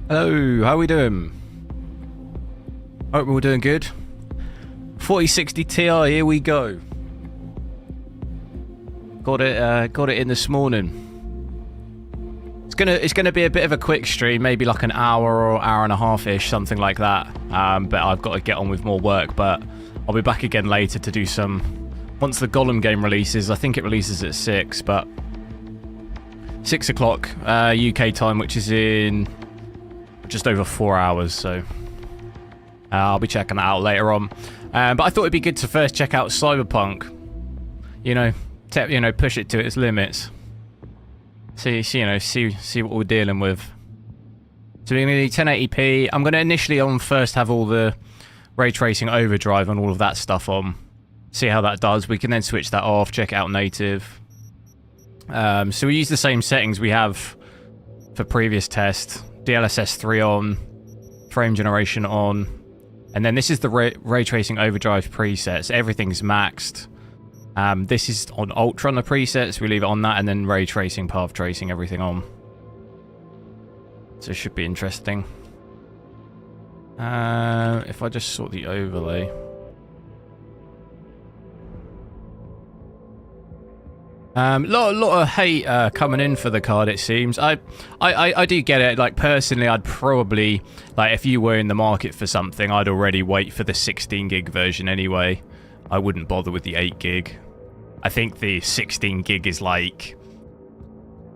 Hello, how we doing? Hope we're all doing good. 4060 Ti, here we go. Got it in this morning. It's gonna be a bit of a quick stream, maybe like an hour or hour and a half-ish, something like that. But I've got to get on with more work. But I'll be back again later to do some. Once the Golem game releases, I think it releases at 6, but 6 o'clock UK time, which is in just over 4 hours. So I'll be checking that out later on. But I thought it'd be good to first check out Cyberpunk. You know, push it to its limits. See what we're dealing with. So we're going to need 1080p. I'm going to initially first have all the ray tracing overdrive and all of that stuff on. See how that does. We can then switch that off, check it out native. So we use the same settings we have for previous tests. DLSS 3 on, frame generation on, and then this is the ray tracing overdrive presets. Everything's maxed. This is on Ultra on the presets. We leave it on that, and then ray tracing, path tracing, everything on. So it should be interesting. If I just sort the overlay. Lot of hate coming in for the card, it seems. I do get it. Like, personally, I'd probably, like, if you were in the market for something, I'd already wait for the 16 gig version anyway. I wouldn't bother with the 8 gig. I think the 16 gig is like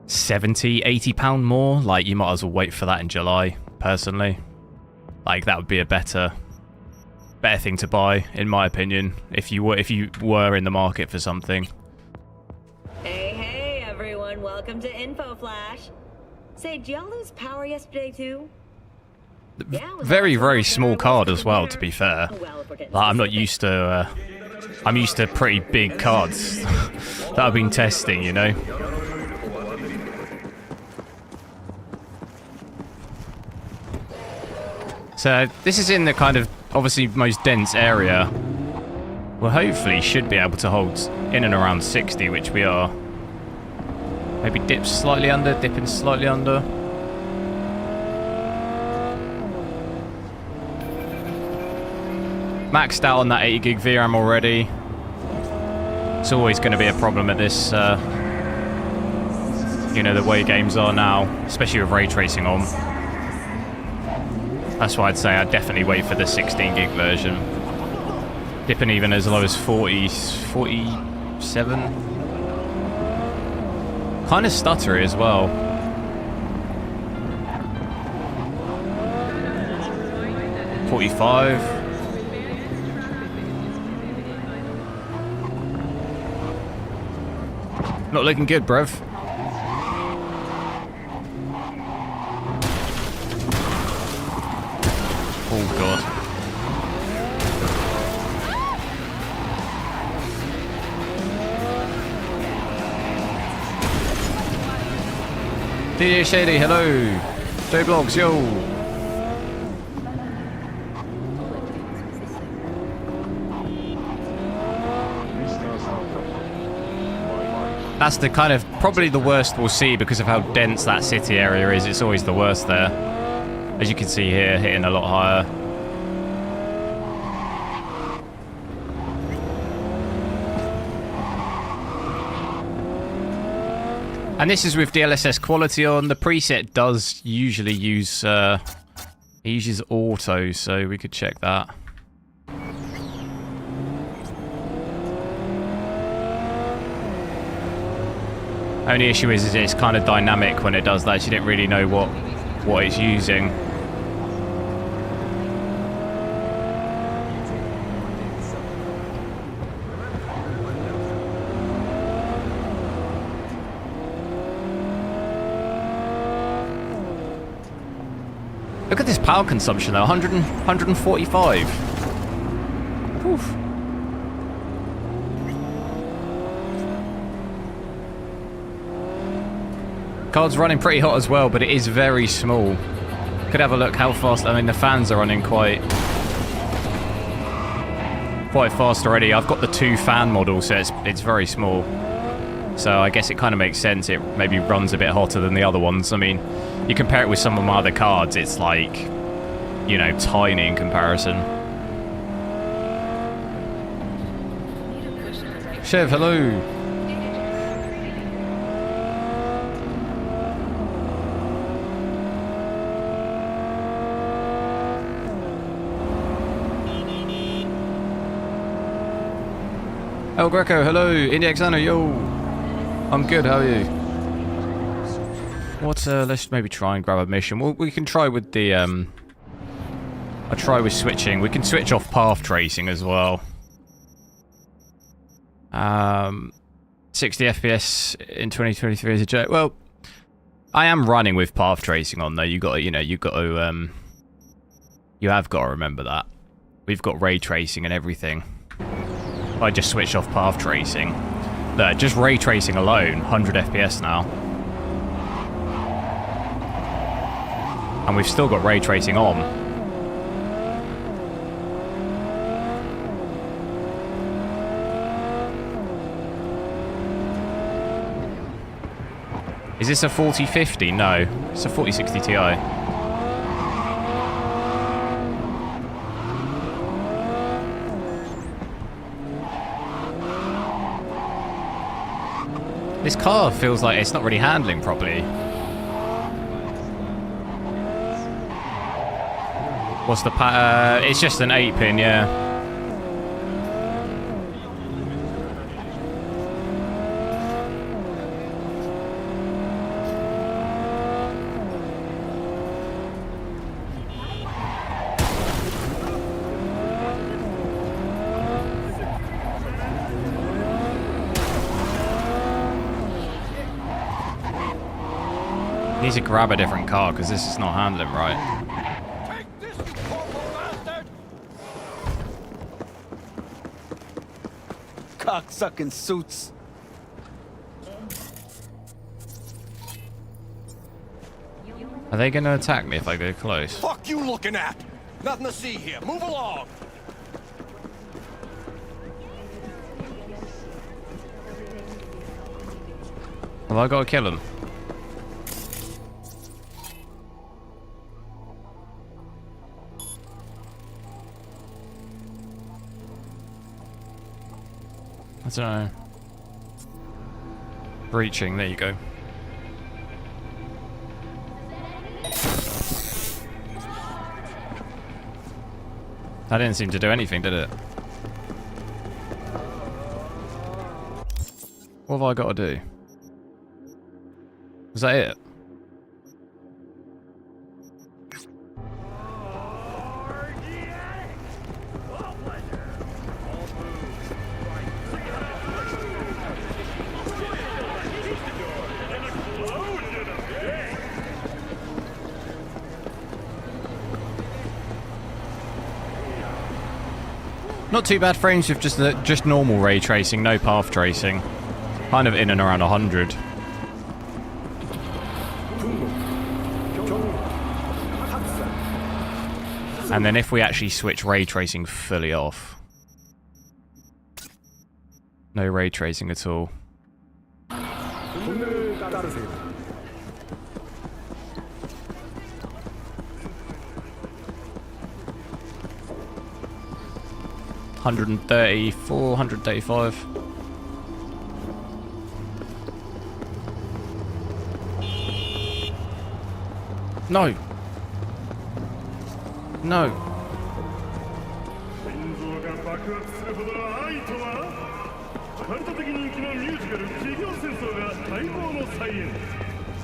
70, 80 pound more. Like, you might as well wait for that in July, personally. Like, that would be a better thing to buy, in my opinion, if you were in the market for something. Hey everyone, welcome to Info Flash. Say, did y'all lose power yesterday too? Yeah, very small card as well, to be fair. Like, I'm not used to I'm used to pretty big cards that I've been testing, you know. So this is in the kind of obviously most dense area. Well, hopefully should be able to hold in and around 60, which we are. Maybe dipping slightly under. Maxed out on that 80 gig VRAM already. It's always going to be a problem at this, you know, the way games are now, especially with ray tracing on. That's why I'd say I'd definitely wait for the 16 gig version. Dipping even as low as 40, 47. Kind of stuttery as well. $45. Not looking good, bruv. Oh god. DJ Shady, hello. J-Blogs, yo. That's the kind of, probably the worst we'll see because of how dense that city area is. It's always the worst there. As you can see here, hitting a lot higher. And this is with DLSS quality on. The preset does usually use, it uses auto, so we could check that. Only issue is it's kind of dynamic when it does that. You don't really know what it's using. Look at this power consumption though, 145. Oof. Card's running pretty hot as well, but it is very small. Could have a look how fast. I mean, the fans are running quite fast already. I've got the 2 fan model, so it's very small. So I guess it kind of makes sense. It maybe runs a bit hotter than the other ones. I mean, you compare it with some of my other cards, it's like, you know, tiny in comparison. Chev, hello. El Greco, hello. Indiaxano, yo. I'm good, how are you? What, let's maybe try and grab a mission. Well, we can try with the, I'll try with switching. We can switch off path tracing as well. 60 FPS in 2023 is a joke. Well, I am running with path tracing on though. You got to, you know, you got to, you have got to remember that. We've got ray tracing and everything. I just switched off path tracing. Look, just ray tracing alone, 100 FPS now. And we've still got ray tracing on. Is this a 4050? No, it's a 4060 Ti. This car feels like it's not really handling properly. What's the it's just an 8-pin, yeah. Need to grab a different car because this is not handling right. Take this, corporal bastard! Cocksucking suits. Are they going to attack me if I go close? Fuck you looking at? Nothing to see here. Move along. Have I got to kill them? I don't know. Breaching, there you go. That didn't seem to do anything, did it? What have I got to do? Is that it? Not too bad frames with just normal ray tracing, no path tracing. Kind of in and around 100. And then if we actually switch ray tracing fully off. No ray tracing at all. $134, $135. No. No.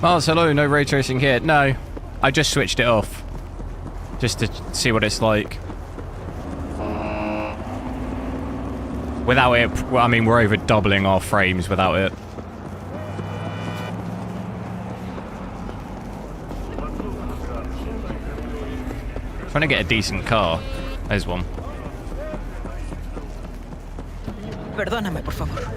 Mars, hello, no ray tracing here. No, I just switched it off. Just to see what it's like. Without it, well, I mean, we're over doubling our frames without it. Trying to get a decent car. There's one. Perdóname, por favor.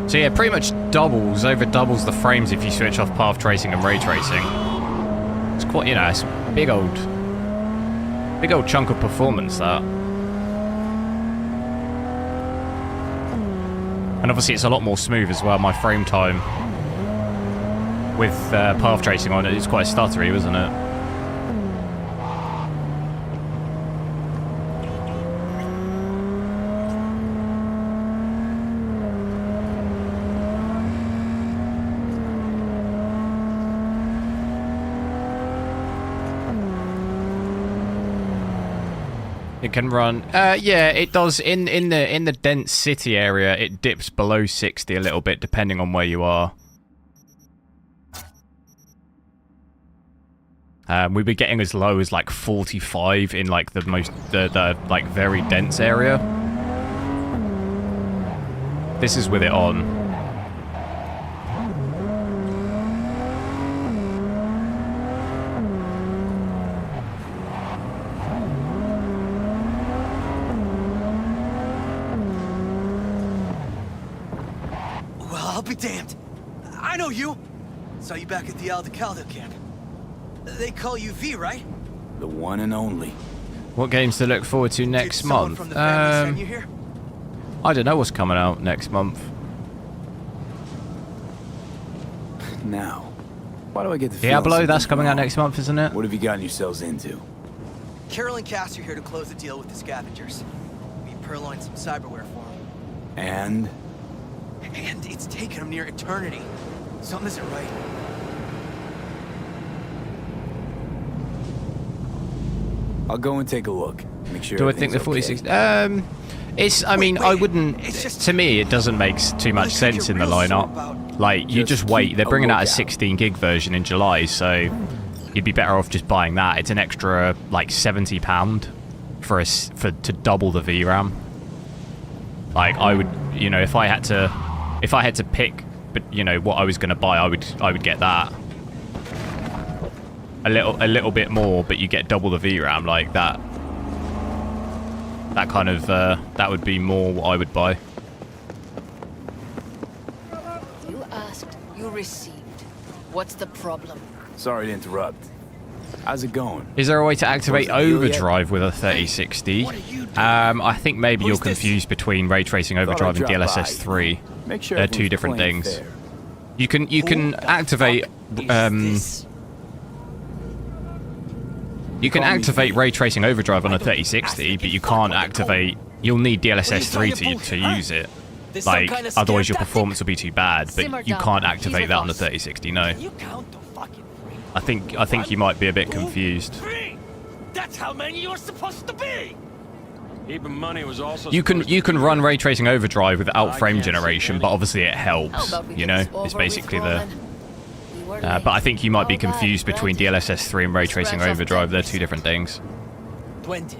So yeah, pretty much over doubles the frames if you switch off path tracing and ray tracing. It's quite, you know, it's a big old chunk of performance, that. And obviously it's a lot more smooth as well. My frame time with path tracing on it is quite stuttery, isn't it? It can run. Yeah, it does. In the dense city area, it dips below 60 a little bit, depending on where you are. We'd be getting as low as like 45 in like the like very dense area. This is with it on. I'll be damned. I know you. Saw you back at the Aldecaldo camp. They call you V, right? The one and only. What games to look forward to next month? From the family send you here? I don't know what's coming out next month. Now, why do I get the feeling Diablo, that's something's coming out wrong? next month, isn't it? What have you gotten yourselves into? Carol and Cass are here to close the deal with the scavengers. We purloined some cyberware for them. And? And it's taken them near eternity. Something isn't right. I'll go and take a look. Make sure. Do I think the 46? It's. I mean, I wouldn't. It's just- To me, it doesn't make too much What I think sense in you're the real sore lineup. about- Like, you Just just wait. keep They're a bringing out a lookout. 16 gig version in July, so you'd be better off just buying that. It's an extra like £70 to double the VRAM. Like, I would, you know, if I had to pick, but you know what I was going to buy, I would get that. A little bit more, but you get double the VRAM, like that. That kind of that would be more what I would buy. You asked, you received. What's the problem? Sorry to interrupt. How's it going? Is there a way to activate Where's the deal yet? Overdrive with a 3060? I think maybe you're Who's this? confused between ray tracing Thought I'd Overdrive and drop DLSS by. 3. Make sure They're two everyone's different playing things. fair. You can activate you can Call me activate V. ray tracing Overdrive on a 3060, but you can't activate. You'll need DLSS 3 to use it. Like, otherwise your performance will be too bad. But you can't activate that on the 3060. No. You count the fucking three. I think you might be a bit confused. Three! That's how many you're supposed to be! Even money was also You supposed to can be run free. ray tracing Overdrive without I frame can't see generation, any. but obviously it How helps. about we You get know, this it's over basically with, the. Roland? We were But late. I think you might be How bad, confused between Brad? DLSS 3 and ray tracing Scratch off Overdrive. They're 10%. two different things. 20.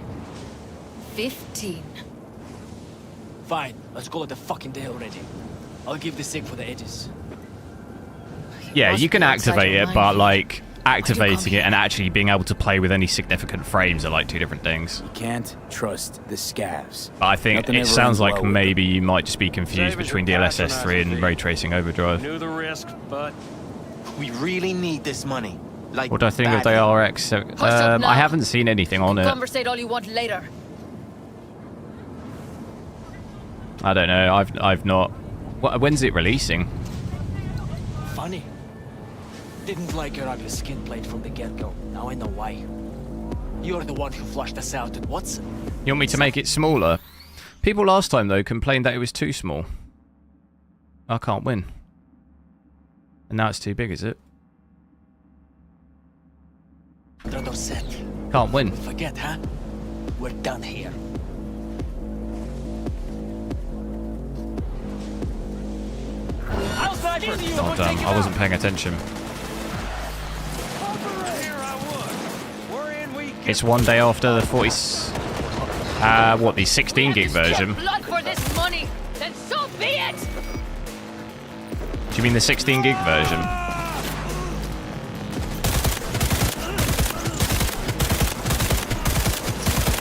15. Fine, let's call it a fucking day already. I'll give the sig for the edges. Yeah, must you can be outside activate your it, mind, but Lee. like activating come it and actually being able to play with any significant frames are like two different things. You can't trust the scavs. But I think Nothing it ever sounds ends like well with maybe you might just be confused Save us between your DLSS 3 and patronizing ray fee. tracing Overdrive. Knew the risk, but We really need this money. Like, What do I think of the badly. RX? up now. I haven't seen anything on it. Conversate all you want later. I don't know. I've not. When's it releasing? Funny. Didn't like your ugly skin plate from the get-go. Now I know why. You're the one who flushed us out at Watson. You want me to make it smaller? People last time though complained that it was too small. I can't win. And now it's too big, is it? Radar set. Can't win. Forget, huh? We're done here. Oh damn, I wasn't paying attention. here I would. We're in, we get It's one day after the 40... what, the 16 gig version? Do Blood for this money, then so be it. you mean the 16 gig version?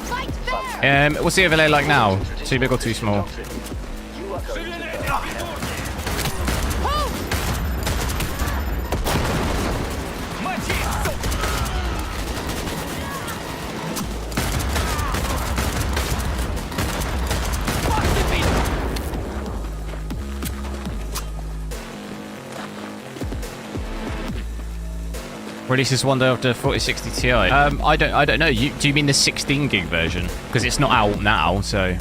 Fight fair. What's the overlay like now? Too big or too small? Releases one day after 4060 Ti. I don't know. Do you mean the 16 gig version? Because it's not out now, so.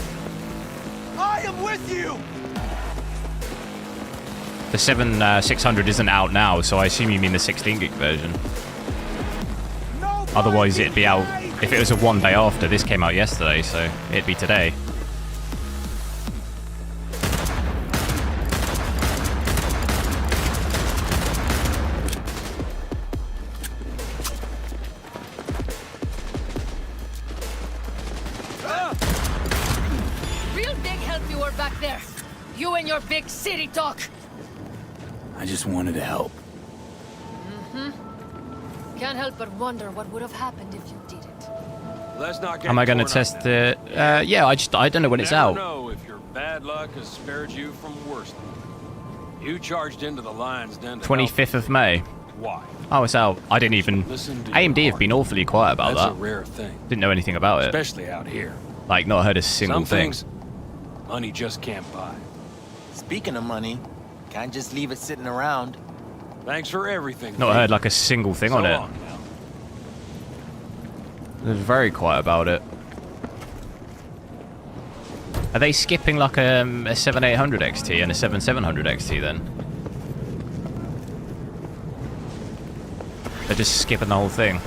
I am with you. The 7600 isn't out now, so I assume you mean the 16 gig version. Otherwise, it'd be out. If it was a one day after, this came out yesterday, so it'd be today. Real big help you were back there. You and your big city talk. I just wanted to help. Can't help but wonder what would have happened if you didn't. Let's not get Am I going to torn up test now. it? Yeah, I don't know when it's Never out. know if your bad luck has spared you from worse. You charged into the lion's den. 25th of May. Why? Oh, it's out. I didn't even. Listen to AMD your have heart. been awfully quiet about That's that. a rare thing, Didn't know anything about it. especially out here. Like, not heard a single Some thing. things money just can't buy. Speaking of money, can't just leave it sitting around. Thanks for everything. Not Pete. heard like a single thing So on it. long now. They're very quiet about it. Are they skipping like a 7800 XT and a 7700 XT then? They're just skipping the whole thing.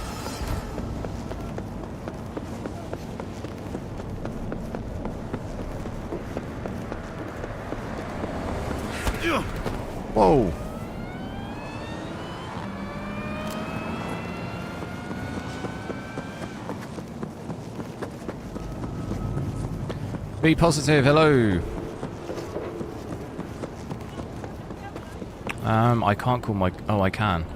Whoa. Be positive, hello. I can't call my... Oh, I can.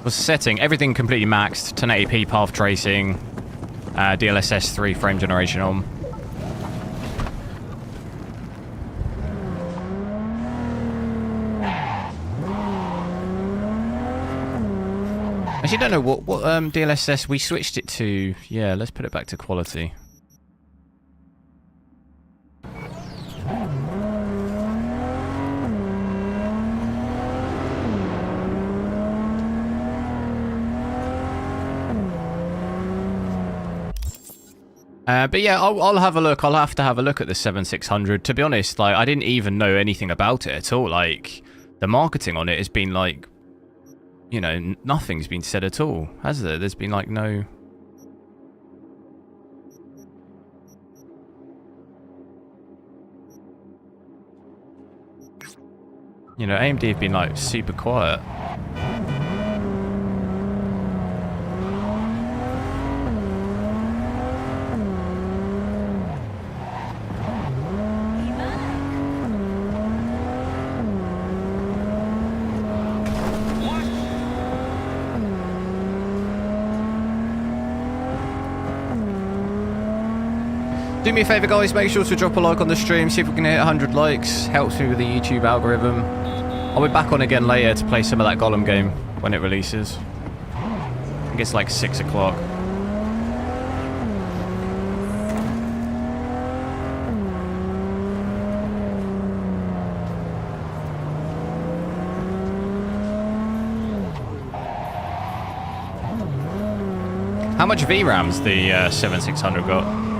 Was setting everything completely maxed, 1080p path tracing, DLSS 3 frame generation on. Actually, don't know what DLSS we switched it to. Yeah, let's put it back to quality. But yeah, I'll have a look. I'll have to have a look at the 7600. To be honest, like I didn't even know anything about it at all. Like the marketing on it has been like, you know, nothing's been said at all, has there? There's been like no. You know, AMD have been like super quiet. Do me a favour guys, make sure to drop a like on the stream, see if we can hit 100 likes, helps me with the YouTube algorithm. I'll be back on again later to play some of that Golem game when it releases. I think it's like 6 o'clock. How much VRAM's the 7600 got?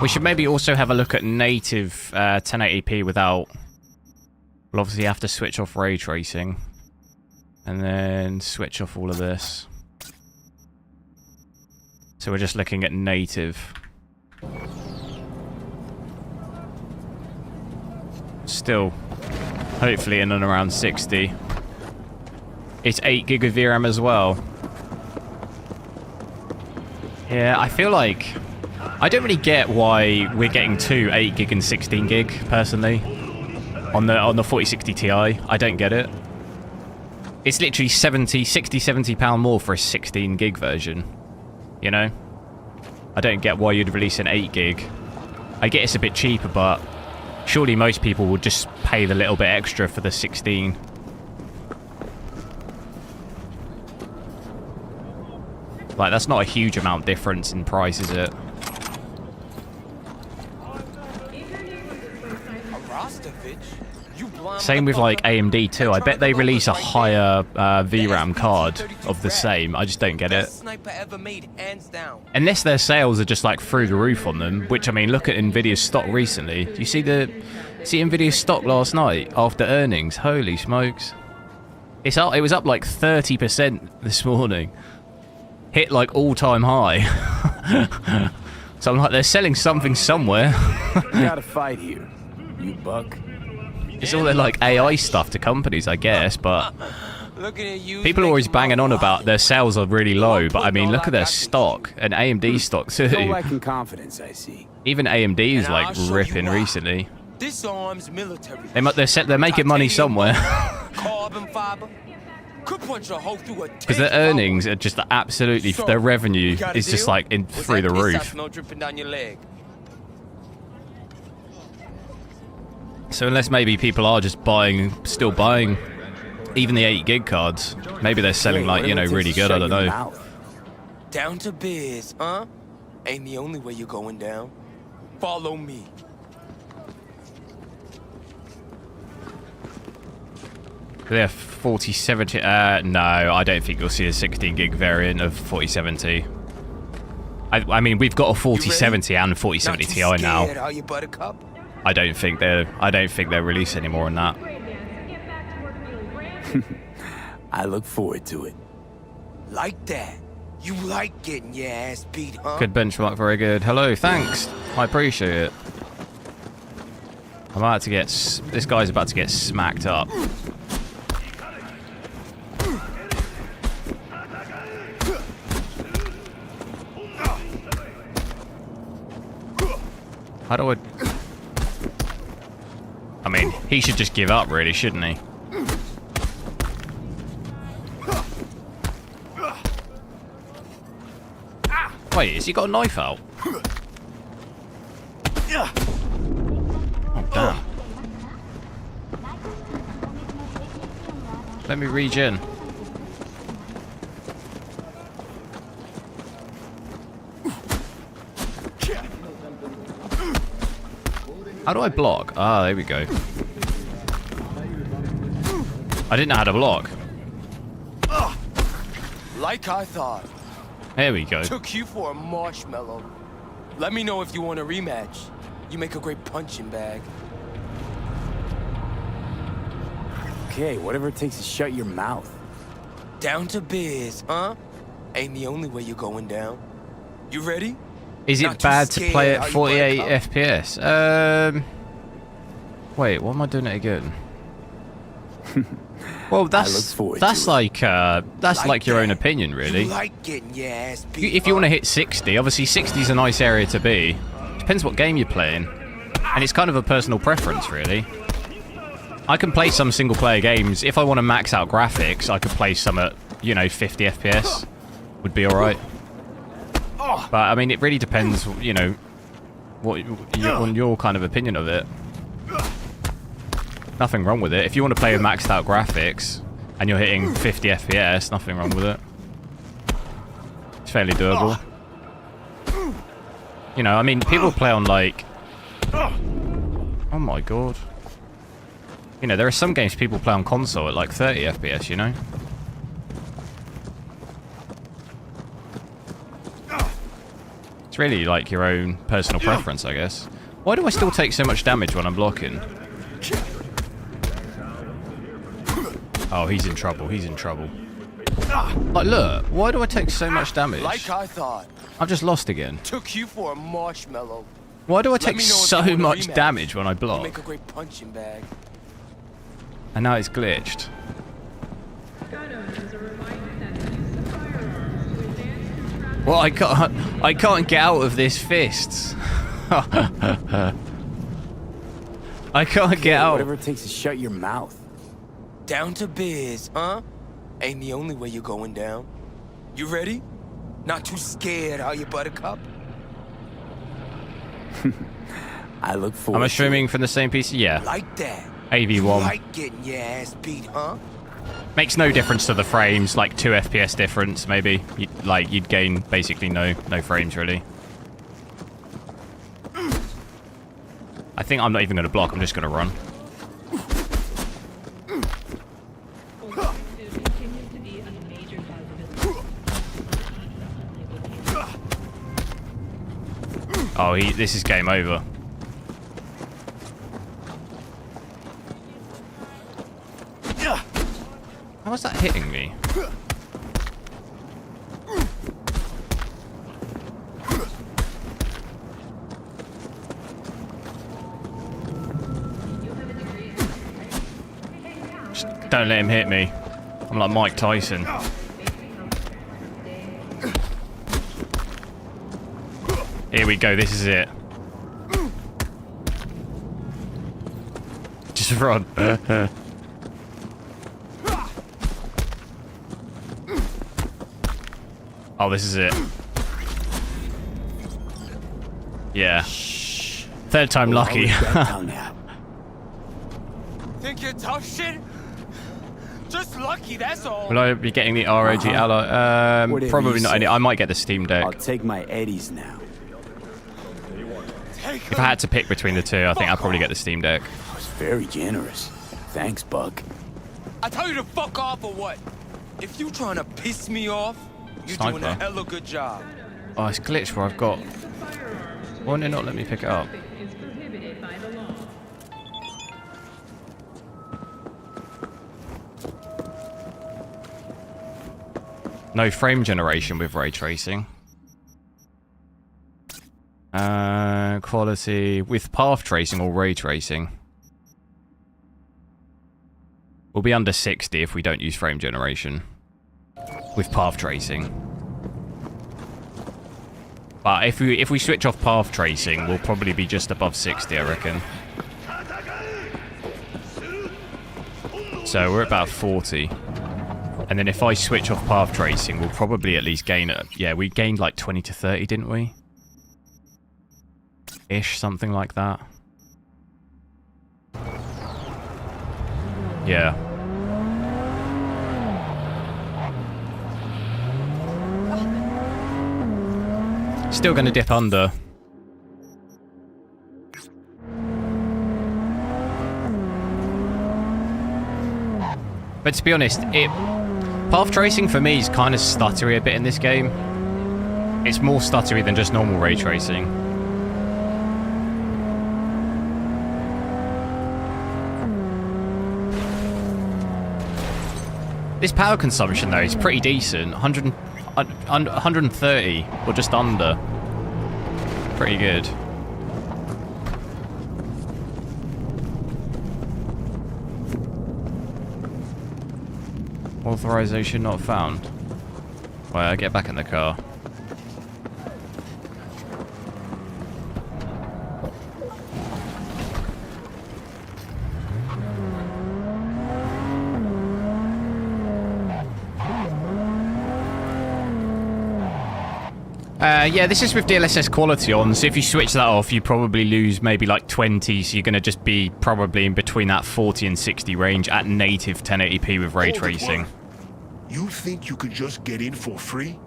We should maybe also have a look at native 1080p without... We'll obviously have to switch off ray tracing. And then switch off all of this. So we're just looking at native. Still, hopefully in and around 60. It's 8 gig of VRAM as well. Yeah, I feel like... I don't really get why we're getting two 8 gig and 16 gig, personally. On the 4060 Ti. I don't get it. It's literally 60-70 pound more for a 16 gig version. You know? I don't get why you'd release an 8 gig. I get it's a bit cheaper, but Surely most people would just pay the little bit extra for the 16. Like, that's not a huge amount difference in price, is it? Same with like AMD too. I bet they release a higher VRAM card of the same. I just don't get it. Unless their sales are just like through the roof on them, which I mean, look at Nvidia's stock recently. Do you see Nvidia's stock last night after earnings? Holy smokes. It's up, it was up like 30% this morning. Hit like all-time high. So I'm like, they're selling something somewhere. We got a fight here, you buck. It's all their like AI stuff to companies, I guess, but people are always banging on about their sales are really low, but I mean, look at their stock, and AMD stock too. Still lacking confidence, I see. Even AMD is like ripping recently. Disarms military. They're making money somewhere. Carbon fiber. Could punch a hole through a Because their earnings are just absolutely, their revenue is just like through the roof. Dripping down your leg? So unless maybe people are just still buying even the 8 gig cards, maybe they're selling like, you know, really good, I don't know. Down to biz, huh? Ain't the only way you're going down. Follow me. They're 4070, no, I don't think you'll see a 16 gig variant of 4070. I mean, we've got a 4070 and 4070 Ti now. I don't think they'll release any more on that. I look forward to it. Like that. You like getting your ass beat, huh? Good benchmark, very good. Hello, thanks. I appreciate it. I'm about to get... This guy's about to get smacked up. How do I mean, he should just give up, really, shouldn't he? Wait, has he got a knife out? Oh, damn. Let me regen. How do I block? Ah, there we go. I didn't know how to block. Like I thought. There we go. Took you for a marshmallow. Let me know if you want a rematch. You make a great punching bag. Okay, whatever it takes to shut your mouth. Down to biz, huh? Ain't the only way you're going down. You ready? Is it bad to play at 48 FPS? Wait, what am I doing it again? Well, that's like your own opinion, really. If you want to hit 60, obviously 60 is a nice area to be. Depends what game you're playing, and it's kind of a personal preference, really. I can play some single-player games. If I want to max out graphics, I could play some at, you know, 50 FPS. Would be all right. But I mean, it really depends, you know, on your kind of opinion of it. Nothing wrong with it. If you want to play with maxed out graphics and you're hitting 50 FPS, nothing wrong with it. It's fairly doable. You know, I mean, people play on like... Oh my god. You know, there are some games people play on console at like 30 FPS, you know? It's really like your own personal preference, I guess. Why do I still take so much damage when I'm blocking? Oh, he's in trouble. He's in trouble. Like, look. Why do I take so much damage? Like I thought. I've just lost again. Took you for a marshmallow. Why do I take so much damage when I block? You make a great punching bag. And now it's glitched. Well, I can't get out of this fist. I can't get out. Whatever it takes to shut your mouth. Down to biz, huh? Ain't the only way you're going down. You ready? Not too scared, are you, buttercup? I look forward Am I to streaming from the same PC? Yeah. Like that. AV1. Like getting your ass beat, huh? Makes no difference to the frames, like 2 FPS difference maybe. You'd gain basically no frames really. I think I'm not even going to block, I'm just going to run. Oh, this is game over. How was that hitting me? Just don't let him hit me. I'm like Mike Tyson. Here we go, this is it. Just run. Oh, this is it. Yeah. Third time lucky. Think you're tough shit? Just lucky, that's all. Will I be getting the ROG Ally? Whatever Probably you not. say. I might get the Steam Deck. I'll take my eddies now. If I had to pick between the two, I think I'd probably get the Steam Deck. That was very generous. Thanks, Buck. I tell you to fuck off or what? If you trying to piss me off, you're doing a Sniper. hella good job. Oh, it's glitched where I've got... Why did it not let me pick it up? No frame generation with ray tracing. Quality with path tracing or ray tracing. We'll be under 60 if we don't use frame generation. With path tracing. But if we switch off path tracing, we'll probably be just above 60, I reckon. So we're at about 40. And then if I switch off path tracing, we'll probably at least gain it. Yeah, we gained like 20 to 30, didn't we? Ish, something like that. Yeah. Still gonna dip under. But to be honest, path tracing for me is kind of stuttery a bit in this game. It's more stuttery than just normal ray tracing. This power consumption though is pretty decent. 130 or just under. Pretty good. Authorization not found. Well, I get back in the car. Yeah, this is with DLSS quality on, so if you switch that off, you probably lose maybe like 20, so you're going to just be probably in between that 40 and 60 range at native 1080p with ray tracing. You think you could just get in for free?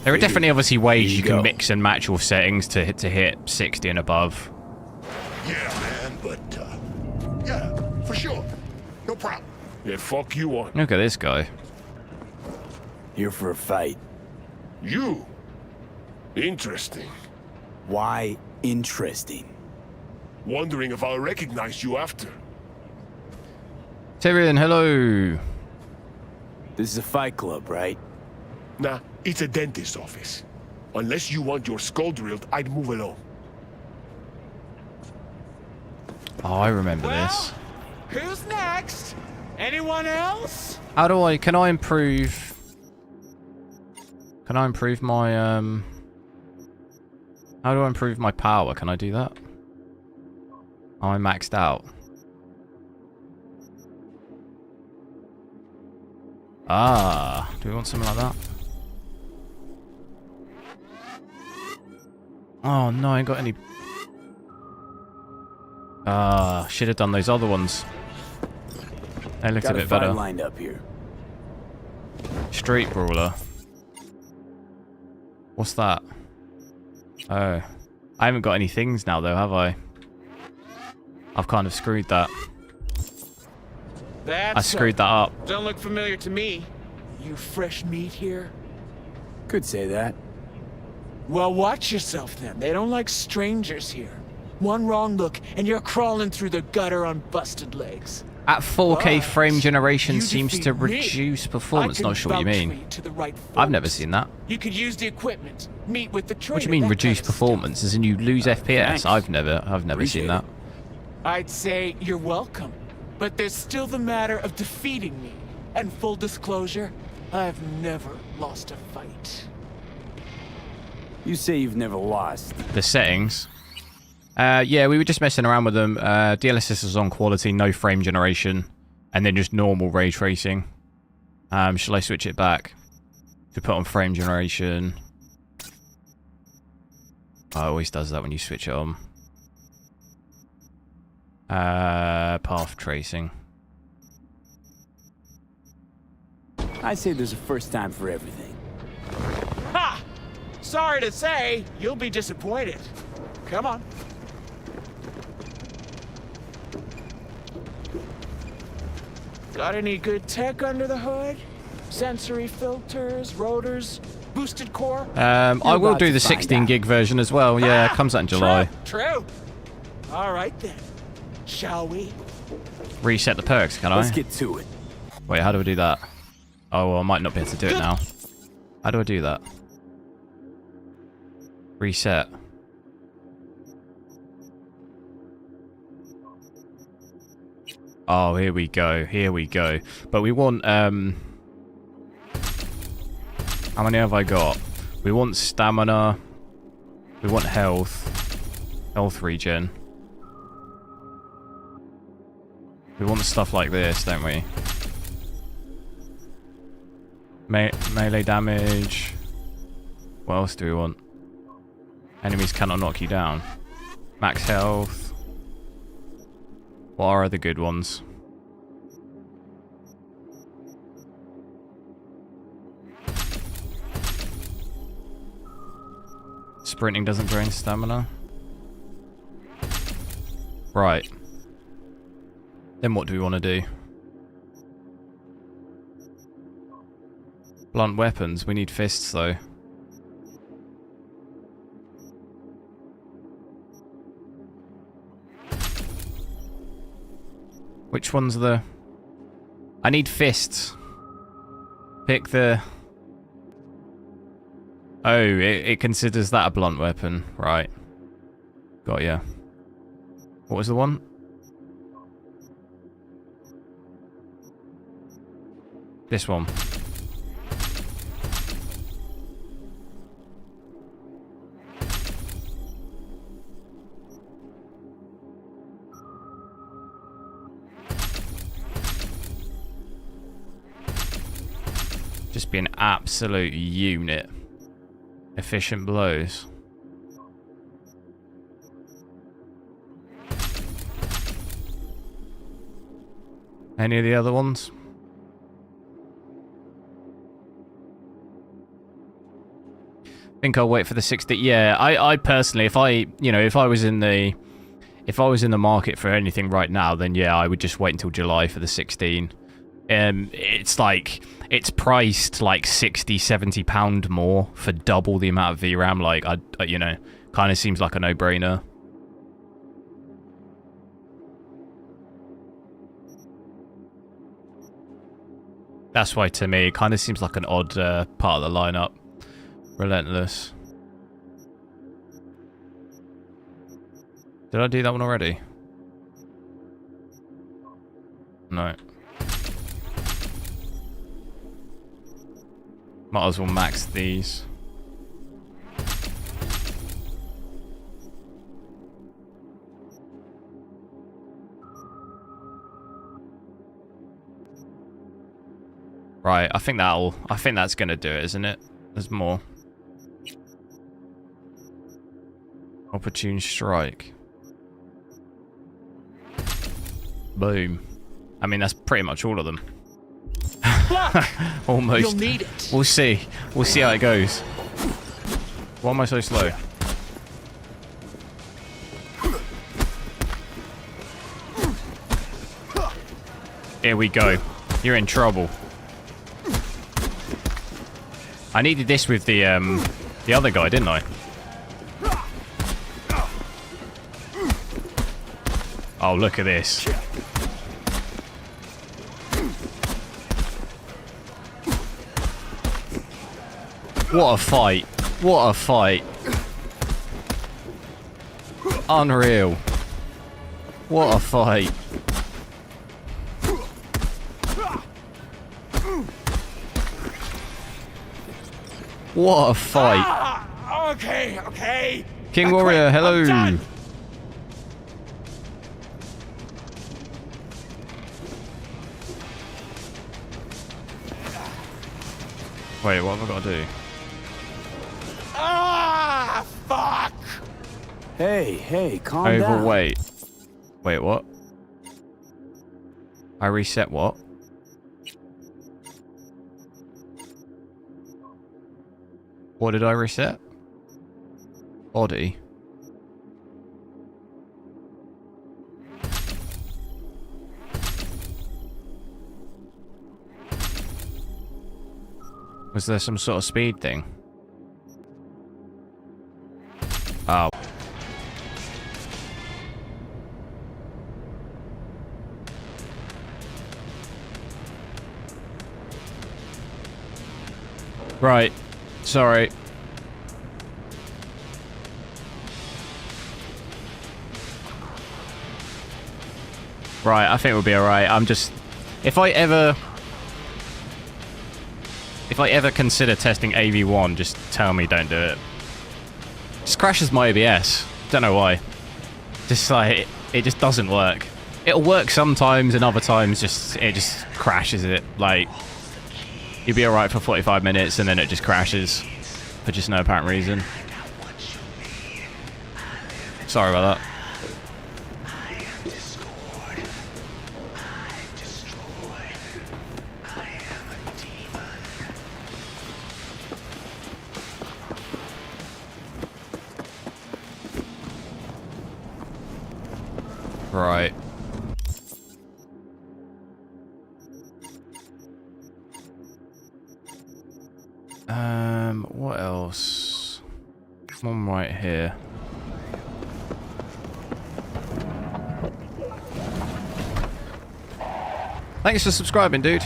There are definitely obviously ways you can mix and match your settings to hit 60 and above. Yeah, man, but, yeah, for sure. No problem. Yeah, fuck you on. Look at this guy. Here for a fight. You? Interesting. Why interesting? Wondering if I'll recognize you after. Tyrion, hello. This is a fight club, right? Nah, it's a dentist's office. Unless you want your skull drilled, I'd move along. Oh, I remember this. Who's next? Anyone else? How do I... Can I improve... Can I improve my, How do I improve my power? Can I do that? Oh, I'm maxed out. Ah, do we want something like that? Oh no, I ain't got any. Should have done those other ones. They looked a bit better. Lined up here. Street brawler. What's that? Oh, I haven't got any things now though, have I? I've kind of screwed that. I screwed that up. Don't look familiar to me. You fresh meat here? Could say that. Well, watch yourself then. They don't like strangers here. One wrong look, and you're crawling through the gutter on busted legs. At 4K But frame generation you seems to defeat me. reduce performance. I can Not sure what you vouch mean. for you to the right I've never folks. seen that. You could use the equipment, meet with the trainer. What do you mean that reduce kind of performance? As in you lose FPS? thanks. I've never Appreciate seen that. stuff. I'd say you're welcome, but there's still the matter of defeating me. And full disclosure, I've never lost a fight. You say you've never lost. The settings. Yeah, we were just messing around with them. DLSS is on quality, no frame generation, and then just normal ray tracing. Shall I switch it back to put on frame generation? Oh, it always does that when you switch it on. Path tracing. I say there's a first time for everything. Ha! Sorry to say, you'll be disappointed. Come on. Got any good tech under the hood? Sensory filters, rotors, boosted core? I will about do to the find 16 out. gig version as well. Yeah, it Ah, comes out in July. True. All right then. Shall we? Reset the perks, can I? Let's get to it. Wait, how do I do that? Oh, well, I might not be able to do it now. How do I do that? Reset. Oh, here we go. Here we go. But we want, how many have I got? We want stamina. We want health. Health regen. We want stuff like this, don't we? Melee damage. What else do we want? Enemies cannot knock you down. Max health. What are the good ones? Sprinting doesn't drain stamina. Right. Then what do we want to do? Blunt weapons. We need fists though. Which one's the... I need fists. Pick the... Oh, it considers that a blunt weapon. Right. Got ya. What was the one? This one. Just be an absolute unit. Efficient blows. Any of the other ones? I think I'll wait for the 60. Yeah, I personally, if I was in the market for anything right now, then yeah, I would just wait until July for the 16. It's priced like 60-70 pound more for double the amount of VRAM. Like, kind of seems like a no-brainer. That's why, to me, it kind of seems like an odd part of the lineup. Relentless. Did I do that one already? No. Might as well max these. Right, I think that's gonna do it, isn't it? There's more. Opportune strike. Boom. I mean, that's pretty much all of them. Almost. You'll need it. We'll see. We'll see how it goes. Why am I so slow? Here we go. You're in trouble. I needed this with the other guy, didn't I? Oh, look at this. What a fight. What a fight. Unreal. What a fight. What a fight. Ah, okay. King Warrior, hello. Wait, what have I got to do? Ah, fuck. Hey, calm down. Overweight. Wait, what? I reset what? What did I reset? Body. Was there some sort of speed thing? Oh. Right. Sorry. Right, I think we'll be alright. I'm just... If I ever consider testing AV1, just tell me don't do it. Just crashes my OBS. Don't know why. Just like, it just doesn't work. It'll work sometimes, and other times it just crashes it. Like, you'll be alright for 45 minutes, and then it just crashes. For just no apparent reason. Sorry about that. Right. What else? One right here. Thanks for subscribing, dude.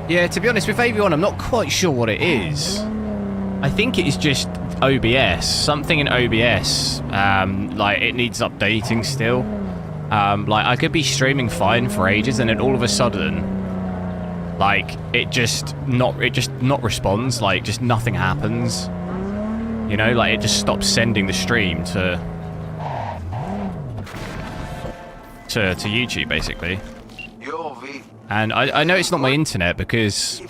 Yeah, to be honest, with AV1, I'm not quite sure what it is. I think it is just OBS. Something in OBS. Like, it needs updating still. Like, I could be streaming fine for ages, and then all of a sudden, like, it just not responds. Like, just nothing happens. You know, like, it just stops sending the stream to YouTube, basically. And I know it's not my internet, because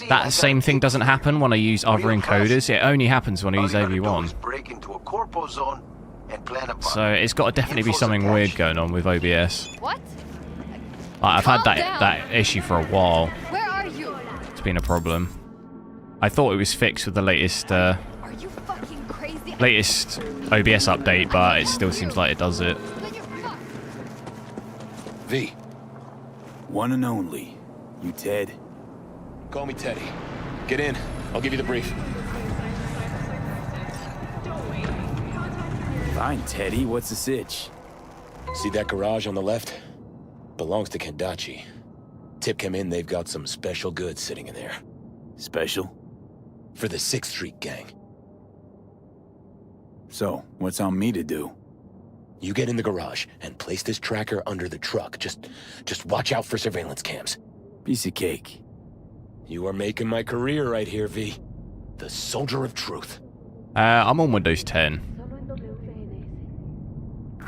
that same thing doesn't happen when I use other encoders. It only happens when I use AV1. So it's got to definitely be something weird going on with OBS. What? I've had that issue for a while. Where are you? It's been a problem. I thought it was fixed with the latest Are you fucking crazy? latest OBS update, but it still seems like it does it. V. One and only. You Ted? Call me Teddy. Get in. I'll give you the brief. Fine, Teddy. What's the sitch? See that garage on the left? Belongs to Kendachi. Tip came in, they've got some special goods sitting in there. Special? For the 6th Street gang. So, what's on me to do? You get in the garage and place this tracker under the truck. Just watch out for surveillance cams. Piece of cake. You are making my career right here, V. The soldier of truth. I'm on Windows 10.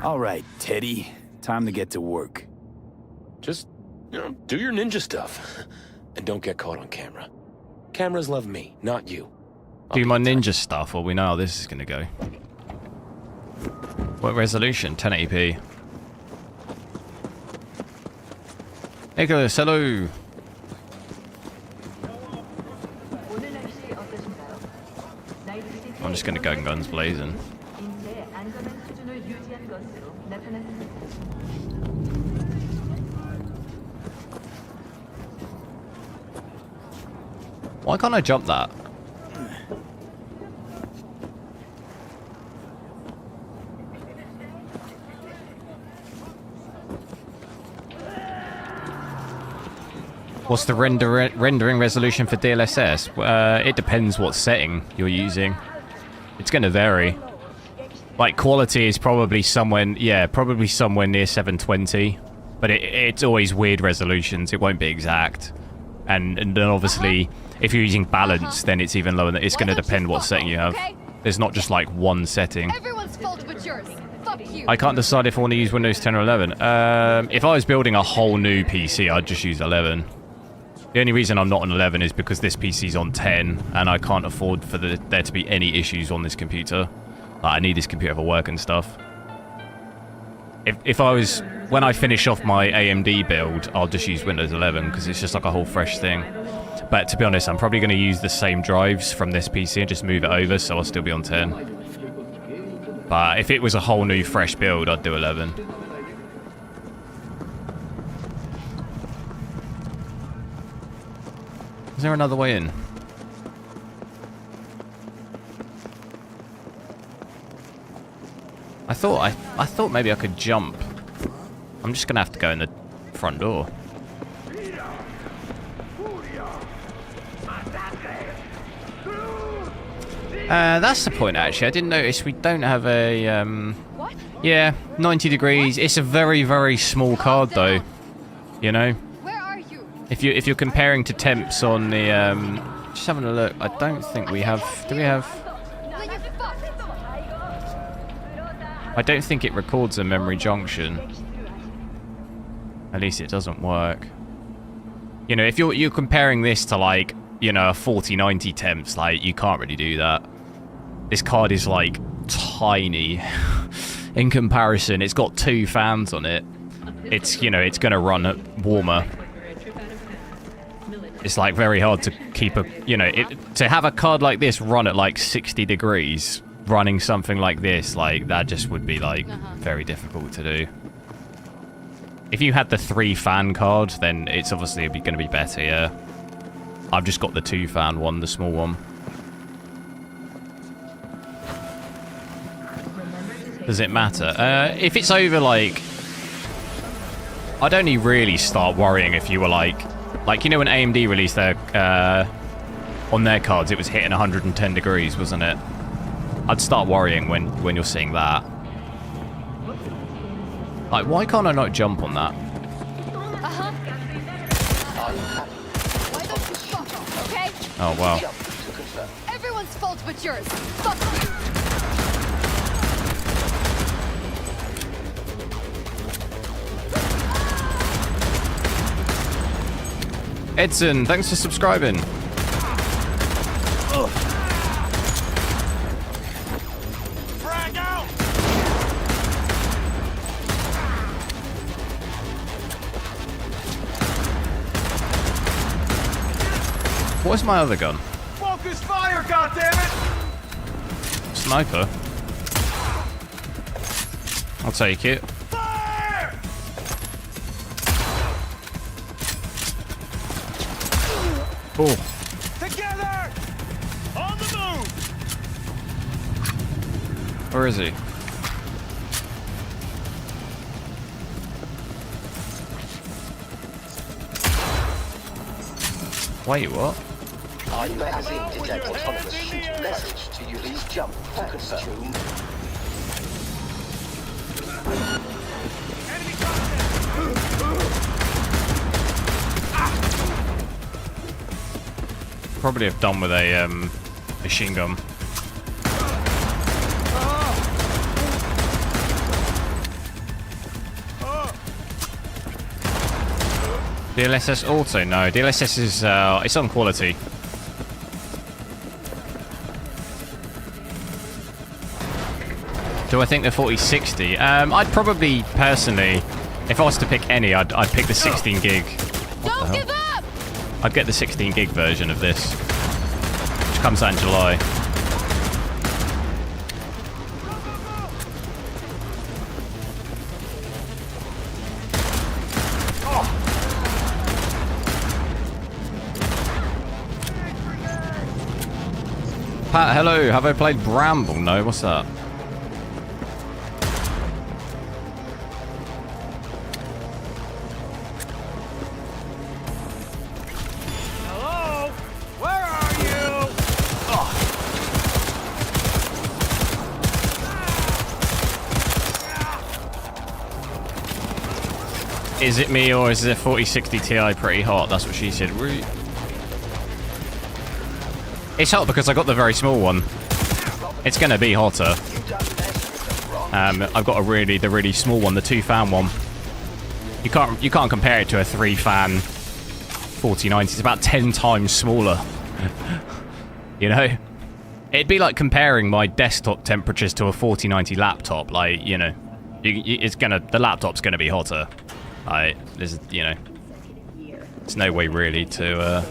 All right, Teddy. Time to get to work. Just, do your ninja stuff. And don't get caught on camera. Cameras love me, not you. Do my ninja stuff, or we know how this is going to go. What resolution? 1080p. Nicholas, hello. I'm just going to go guns blazing. Why can't I jump that? What's the rendering resolution for DLSS? It depends what setting you're using. It's going to vary. Like, quality is probably somewhere, probably somewhere near 720. But it's always weird resolutions. It won't be exact. And then obviously, if you're using balance, then it's even lower. It's going to depend what setting you have. There's not just like one setting. Everyone's fault but yours. Fuck you. I can't decide if I want to use Windows 10 or 11. If I was building a whole new PC, I'd just use 11. The only reason I'm not on 11 is because this PC's on 10, and I can't afford for there to be any issues on this computer. Like, I need this computer for work and stuff. If I was... When I finish off my AMD build, I'll just use Windows 11, because it's just like a whole fresh thing. But to be honest, I'm probably going to use the same drives from this PC and just move it over, so I'll still be on 10. But if it was a whole new fresh build, I'd do 11. Is there another way in? I thought maybe I could jump. I'm just gonna have to go in the front door. That's the point, actually. I didn't notice we don't have a What? yeah, 90 degrees. It's a very, very small card though. You know? Where are you? If you're comparing to temps on the just having a look, I don't think we have. Do we have? Then you fuck. I don't think it records a memory junction. At least it doesn't work. You know, if you're comparing this to like, you know, a 4090 temps, like, you can't really do that. This card is like tiny in comparison. It's got 2 fans on it. It's, you know, it's gonna run warmer. It's like very hard to keep a, you know, to have a card like this run at like 60 degrees, running something like this, like, that just would be like very difficult to do. If you had the 3 fan card, then it's obviously going to be better, yeah. I've just got the 2 fan one, the small one. Does it matter? If it's over, like... I'd only really start worrying if you were like, you know when AMD released their, on their cards, it was hitting 110 degrees, wasn't it? I'd start worrying when you're seeing that. Like, why can't I not jump on that? Why don't you fuck off, okay? Oh, wow. Everyone's fault but yours. Fuck you. Edson, thanks for subscribing. Frag out! What's my other gun? Focus fire, goddammit! Sniper. I'll take it. Fire! Cool. Together! On the move! Where is he? Wait, what? Magazine detect autonomous shoot message to Ulysses jump. Confirm. Probably have done with a machine gun. DLSS Auto? No, DLSS is it's on quality. Do I think the 4060? I'd probably, personally, if I was to pick any, I'd pick the 16 gig. Don't give up! I'd get the 16 gig version of this, which comes out in July. Pat, hello. Have I played Bramble? No, what's that? Hello? Where are you? Is it me or is the 4060 Ti pretty hot? That's what she said. It's hot because I got the very small one. It's gonna be hotter. I've got the really small one, the 2-fan one. You can't compare it to a 3-fan 4090. It's about 10 times smaller. You know, it'd be like comparing my desktop temperatures to a 4090 laptop. Like, you know, the laptop's gonna be hotter. There's no way really to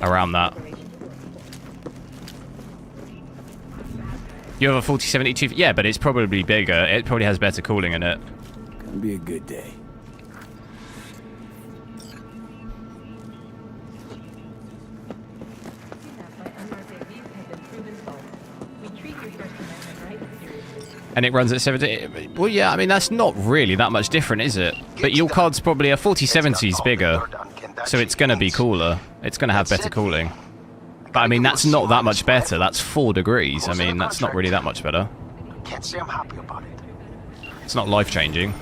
around that. You have a 4072? Yeah, but it's probably bigger. It probably has better cooling in it. Gonna be a good day. And it runs at 70. Well, yeah, I mean, that's not really that much different, is it? But your card's probably a 4070's bigger, so it's going to be cooler. It's going to have better cooling. But I mean, that's not that much better. That's 4 degrees. I mean, that's not really that much better. Can't say I'm happy about it. It's not life-changing.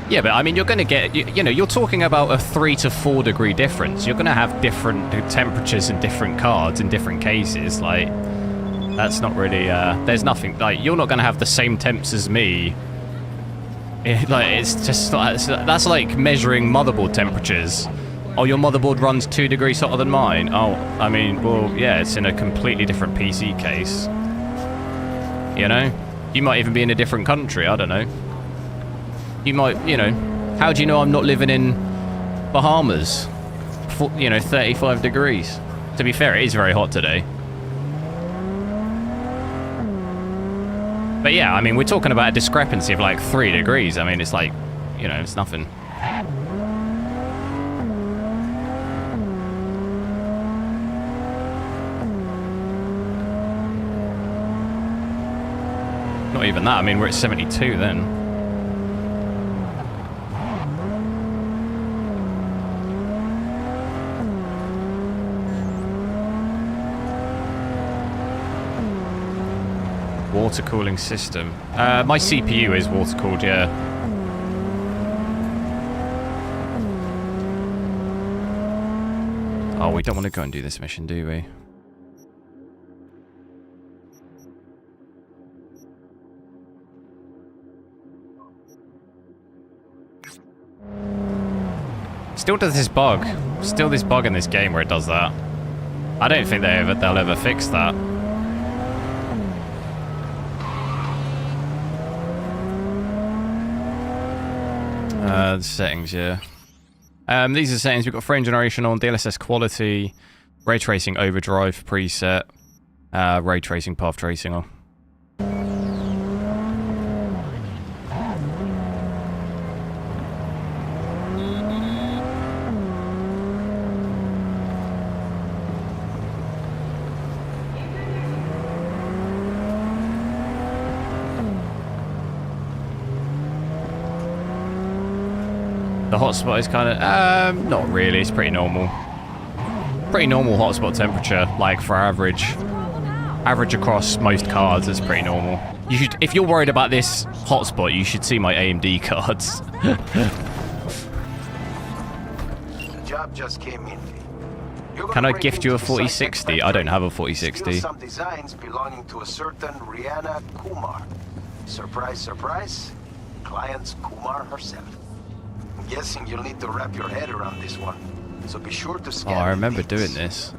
Yeah, but I mean, you're going to get, you know, you're talking about a 3 to 4 degree difference. You're going to have different temperatures in different cards in different cases. Like, that's not really, there's nothing, like, you're not going to have the same temps as me. Like, it's just, that's like measuring motherboard temperatures. Oh, your motherboard runs 2 degrees hotter than mine. Oh, I mean, well, yeah, it's in a completely different PC case. You know? You might even be in a different country, I don't know. You might, you know, how do you know I'm not living in Bahamas? You know, 35 degrees. To be fair, it is very hot today. But yeah, I mean, we're talking about a discrepancy of like 3 degrees. I mean, it's like, you know, it's nothing. Not even that. I mean, we're at 72 then. Water cooling system. My CPU is water cooled, yeah. Oh, we don't want to go and do this mission, do we? Still does this bug. Still this bug in this game where it does that. I don't think they'll ever fix that. The settings, yeah. These are settings. We've got frame generation on, DLSS quality, ray tracing overdrive preset, ray tracing path tracing on. The hotspot is kind of, not really, it's pretty normal. Pretty normal hotspot temperature, like for average across most cards, it's pretty normal. You should, if you're worried about this hotspot, you should see my AMD cards. job just came in. Can I gift you a 4060? I don't have a 4060. Some designs belonging to a certain Rihanna Kumar. Surprise, surprise. Client's Kumar herself. I'm guessing you'll need to wrap your head around this one. So be sure to Oh, scan I remember the dates. doing this.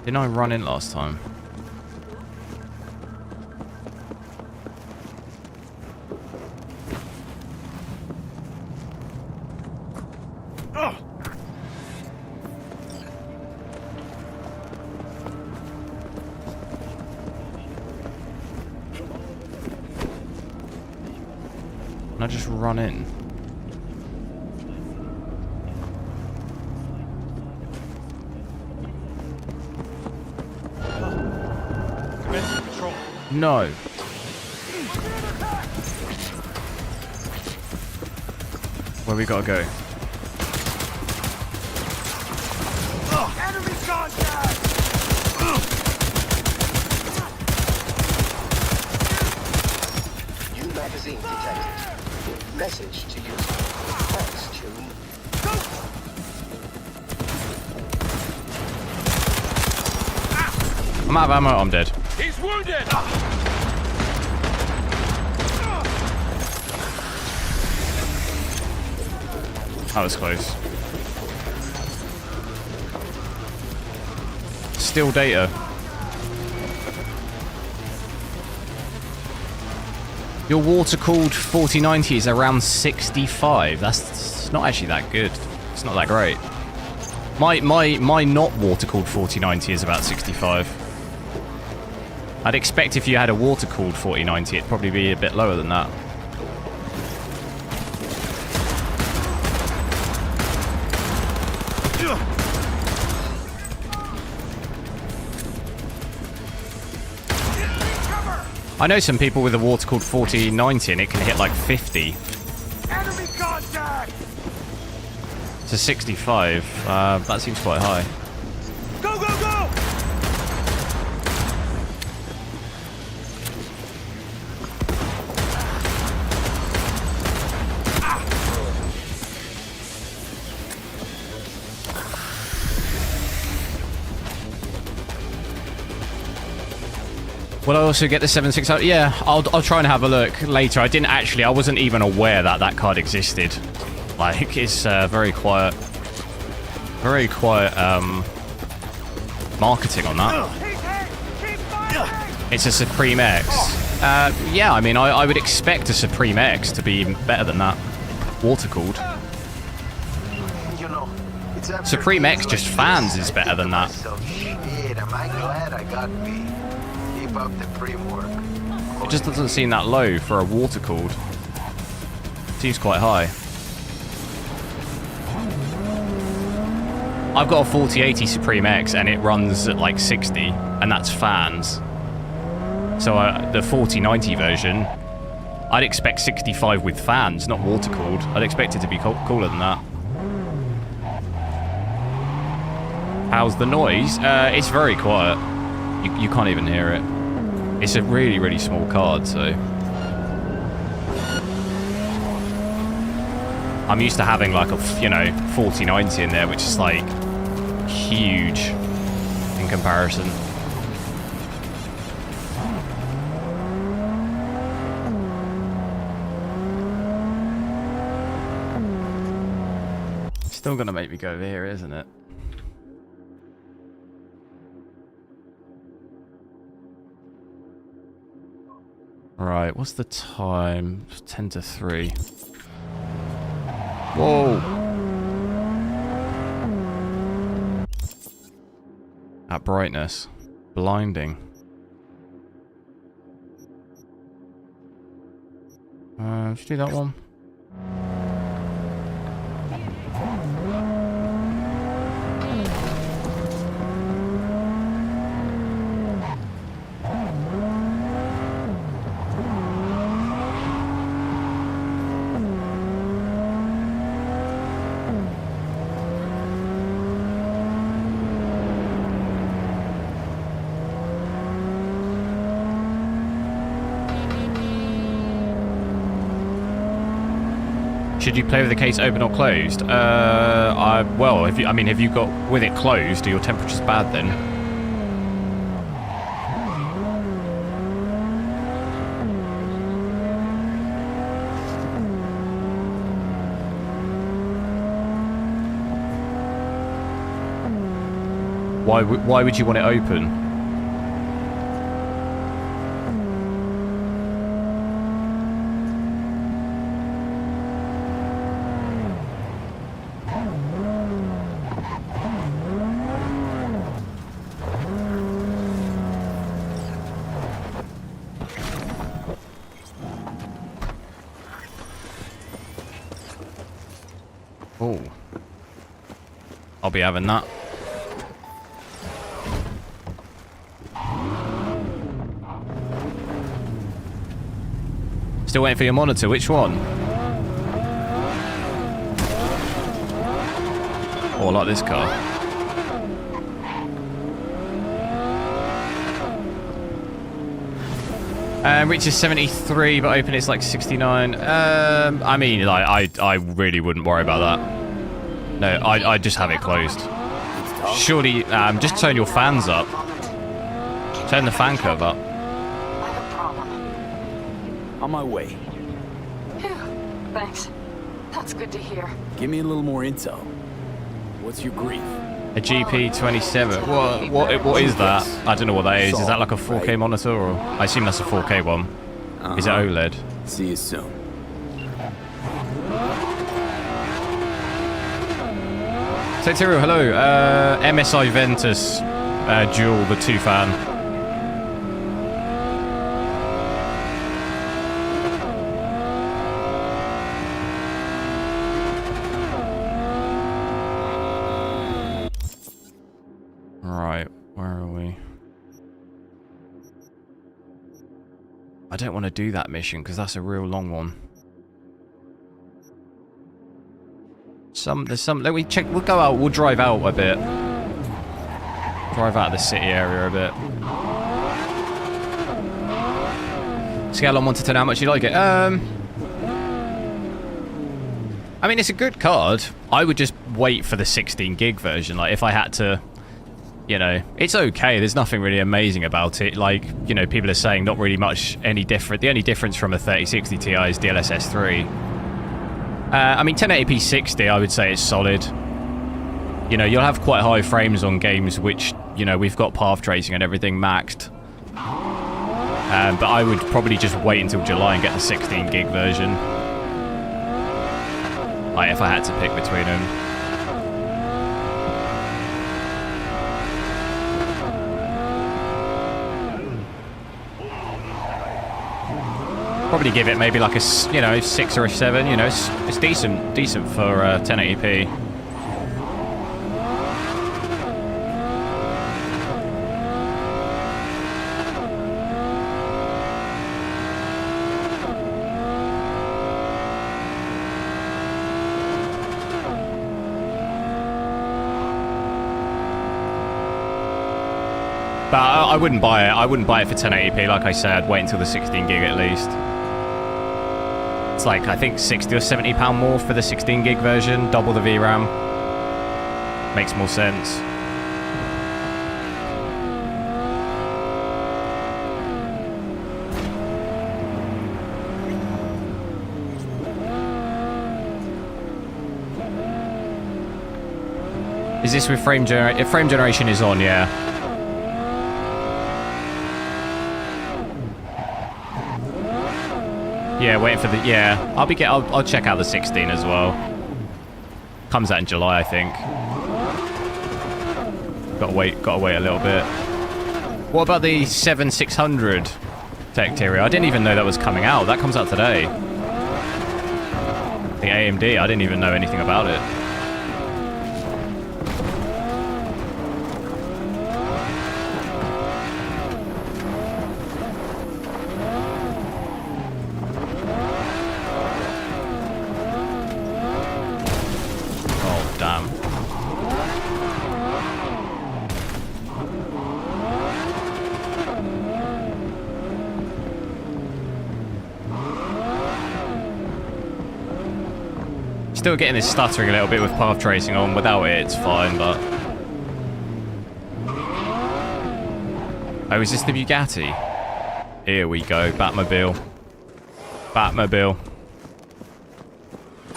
Didn't I run in last time? Can I just run in? No. Where we gotta go? Enemy contact! New magazine detected. Message to user. Thanks, Chewie. I'm out of ammo, I'm dead. He's wounded! That was close. Still data. Your water-cooled 4090 is around 65. That's not actually that good. It's not that great. My not water-cooled 4090 is about 65. I'd expect if you had a water-cooled 4090, it'd probably be a bit lower than that. I know some people with a water-cooled 4090 and it can hit like 50. Enemy contact! To 65, that seems quite high. Go, go, go! Will I also get the 760? Yeah, I'll try and have a look later. I wasn't even aware that that card existed. Like, it's very quiet marketing on that. It's a Supreme X. Yeah, I mean, I would expect a Supreme X to be better than that. Water-cooled. You know, it's after Supreme X days just like fans this, is I better think than to that. myself, shit, am I glad I got me? Keep up the pre-work. It just doesn't seem that low for a water-cooled. Seems quite high. I've got a 4080 Supreme X and it runs at like 60, and that's fans. So the 4090 version, I'd expect 65 with fans, not water-cooled. I'd expect it to be cooler than that. How's the noise? It's very quiet. You can't even hear it. It's a really, really small card, so... I'm used to having like a, 4090 in there, which is like huge in comparison. Still gonna make me go over here, isn't it? Right, what's the time? 10 to 3. Whoa! That brightness. Blinding. Should we do that one? Should you play with the case open or closed? Well, have you got with it closed? Are your temperatures bad then? Why would you want it open? Oh, I'll be having that. Still waiting for your monitor. Which one? Oh, I like this car. Reaches 73, but open it's like 69. I mean, like, I really wouldn't worry about that. No, I just have it closed. Surely, just turn your fans up. Turn the fan curve up. On my way. Phew, thanks. That's good to hear. Give me a little more intel. What's your grief? A GP27. What is that? I don't know what that is. Is that like a 4K monitor, or I assume that's a 4K one? Is it OLED? See you soon. Totiro, hello. MSI Ventus Dual, the 2 fan. Right, where are we? I don't want to do that mission because that's a real long one. Let me check. We'll go out. We'll drive out a bit. Drive out of the city area a bit. Scale on 1 to 10. How much you like it? I mean, it's a good card. I would just wait for the 16 gig version. Like, if I had to, you know, it's okay. There's nothing really amazing about it. Like, you know, people are saying not really much any different. The only difference from a 3060 Ti is DLSS 3. I mean, 1080p 60, I would say it's solid. You know, you'll have quite high frames on games which, you know, we've got path tracing and everything maxed. But I would probably just wait until July and get the 16 gig version. Like, if I had to pick between them. Probably give it maybe like a, you know, 6 or a 7. You know, it's decent for 1080p. But I wouldn't buy it. I wouldn't buy it for 1080p. Like I said, wait until the 16 gig at least. It's like, I think 60 or 70 pound more for the 16 gig version, double the VRAM. Makes more sense. Is this with frame generation? If frame generation is on, yeah. Yeah, waiting for the, yeah. I'll check out the 16 as well. Comes out in July, I think. Gotta wait a little bit. What about the 7600 Tecteria? I didn't even know that was coming out. That comes out today. The AMD, I didn't even know anything about it. Still getting this stuttering a little bit with path tracing on. Without it, it's fine, but... Oh, is this the Bugatti? Here we go. Batmobile. Batmobile.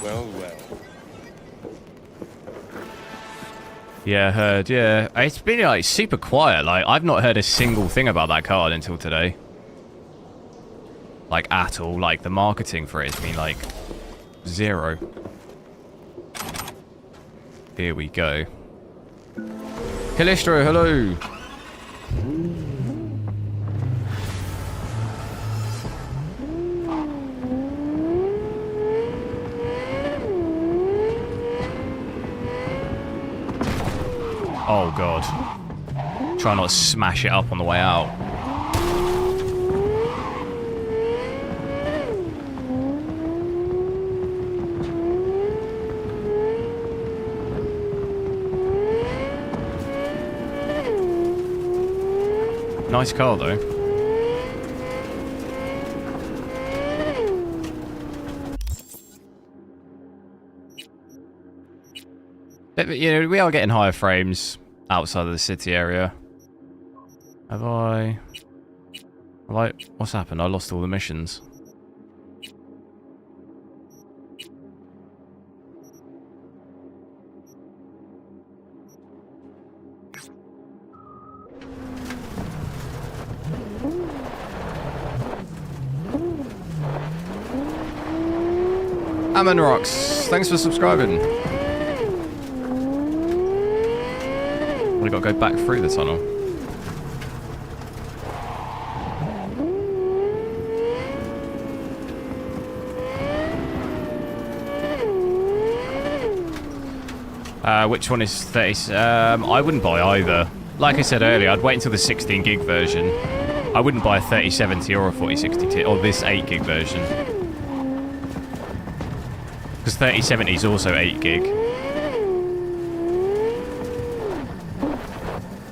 Well, well. Yeah, heard, yeah. It's been, like, super quiet. Like, I've not heard a single thing about that card until today. Like, at all. Like, the marketing for it has been, like, zero. Here we go. Calistro, hello! Oh god. Try not to smash it up on the way out. Nice car though. You know, we are getting higher frames outside of the city area. Have I... What's happened? I lost all the missions. Ammon Rocks, thanks for subscribing. We got to go back through the tunnel. Which one is 30? I wouldn't buy either. Like I said earlier, I'd wait until the 16 gig version. I wouldn't buy a 3070 or a 4060 or this 8 gig version. Because 3070 is also 8 gig.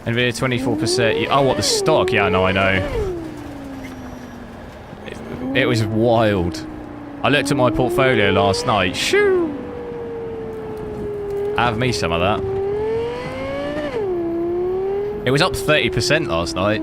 Nvidia 24%. Oh, what, the stock? Yeah, no, I know. It was wild. I looked at my portfolio last night. Shoo! Have me some of that. It was up 30% last night.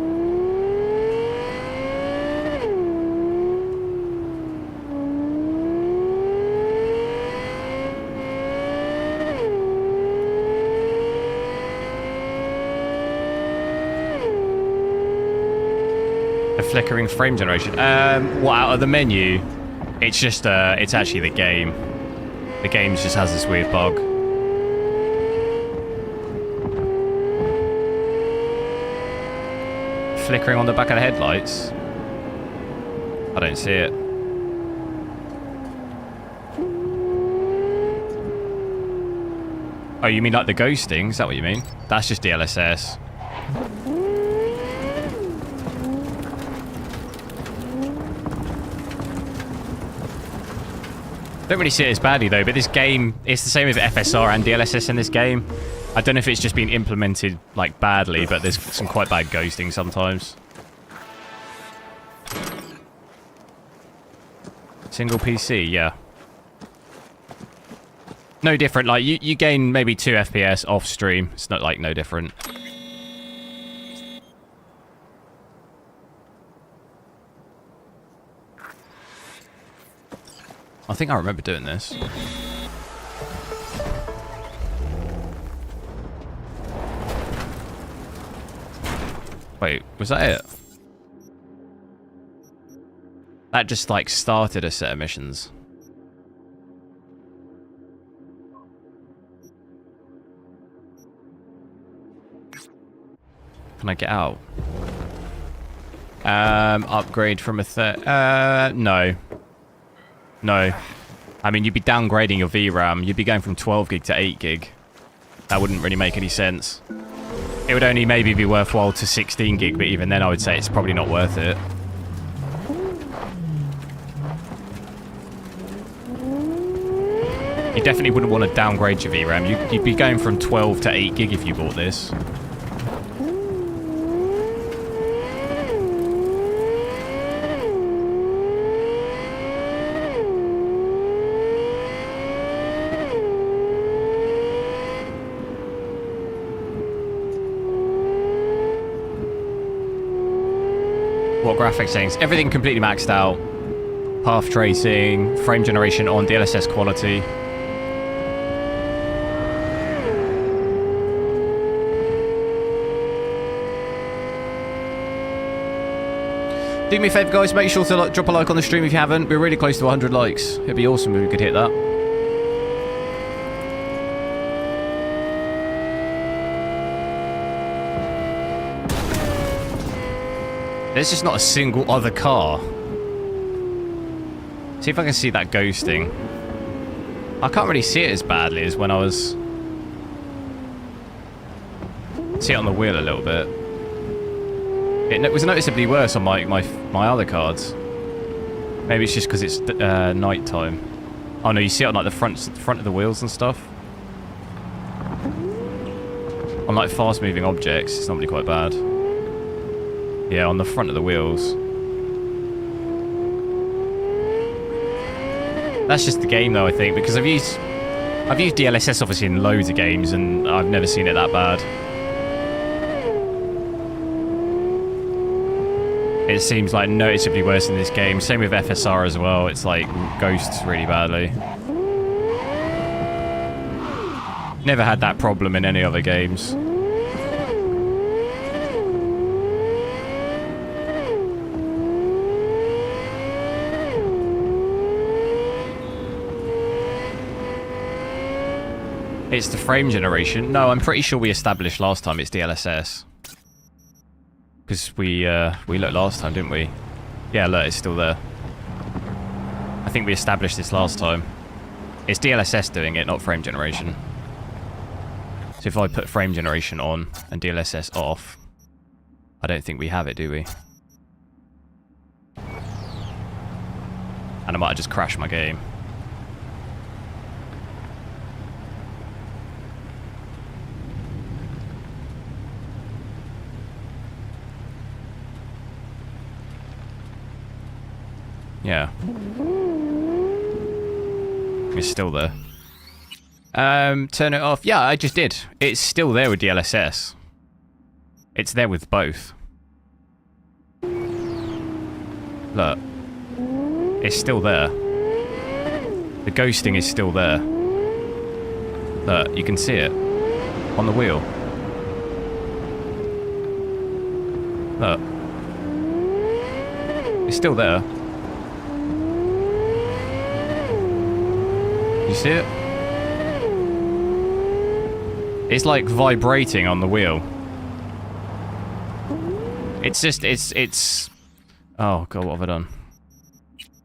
A flickering frame generation. What, out of the menu? It's just, it's actually the game. The game just has this weird bug. Flickering on the back of the headlights? I don't see it. Oh, you mean like the ghosting? Is that what you mean? That's just DLSS. Don't really see it as badly though, but this game, it's the same with FSR and DLSS in this game. I don't know if it's just been implemented like badly, but there's some quite bad ghosting sometimes. Single PC, yeah. No different, like you gain maybe 2 FPS off stream. It's not like no different. I think I remember doing this. Wait, was that it? That just like started a set of missions. Can I get out? Upgrade from a no. No. I mean, you'd be downgrading your VRAM. You'd be going from 12 gig to 8 gig. That wouldn't really make any sense. It would only maybe be worthwhile to 16 gig, but even then I would say it's probably not worth it. You definitely wouldn't want to downgrade your VRAM. You'd be going from 12 to 8 gig if you bought this. What graphics settings? Everything completely maxed out. Path tracing, frame generation on, DLSS quality. Do me a favour, guys, make sure to drop a like on the stream if you haven't. We're really close to 100 likes. It'd be awesome if we could hit that. There's just not a single other car. See if I can see that ghosting. I can't really see it as badly as when I was... See it on the wheel a little bit. It was noticeably worse on my other cards. Maybe it's just because it's night time. Oh no, you see it on like the front of the wheels and stuff. On like fast moving objects, it's normally quite bad. Yeah, on the front of the wheels. That's just the game though, I think, because I've used DLSS obviously in loads of games and I've never seen it that bad. It seems like noticeably worse in this game. Same with FSR as well. It's like ghosts really badly. Never had that problem in any other games. It's the frame generation. No, I'm pretty sure we established last time it's DLSS. Because we looked last time, didn't we? Yeah, look, it's still there. I think we established this last time. It's DLSS doing it, not frame generation. So if I put frame generation on and DLSS off, I don't think we have it, do we? And I might have just crashed my game. Yeah. It's still there. Turn it off. Yeah, I just did. It's still there with DLSS. It's there with both. Look. It's still there. The ghosting is still there. Look, you can see it. On the wheel. Look. It's still there. You see it? It's like vibrating on the wheel. It's just, it's... Oh god, what have I done?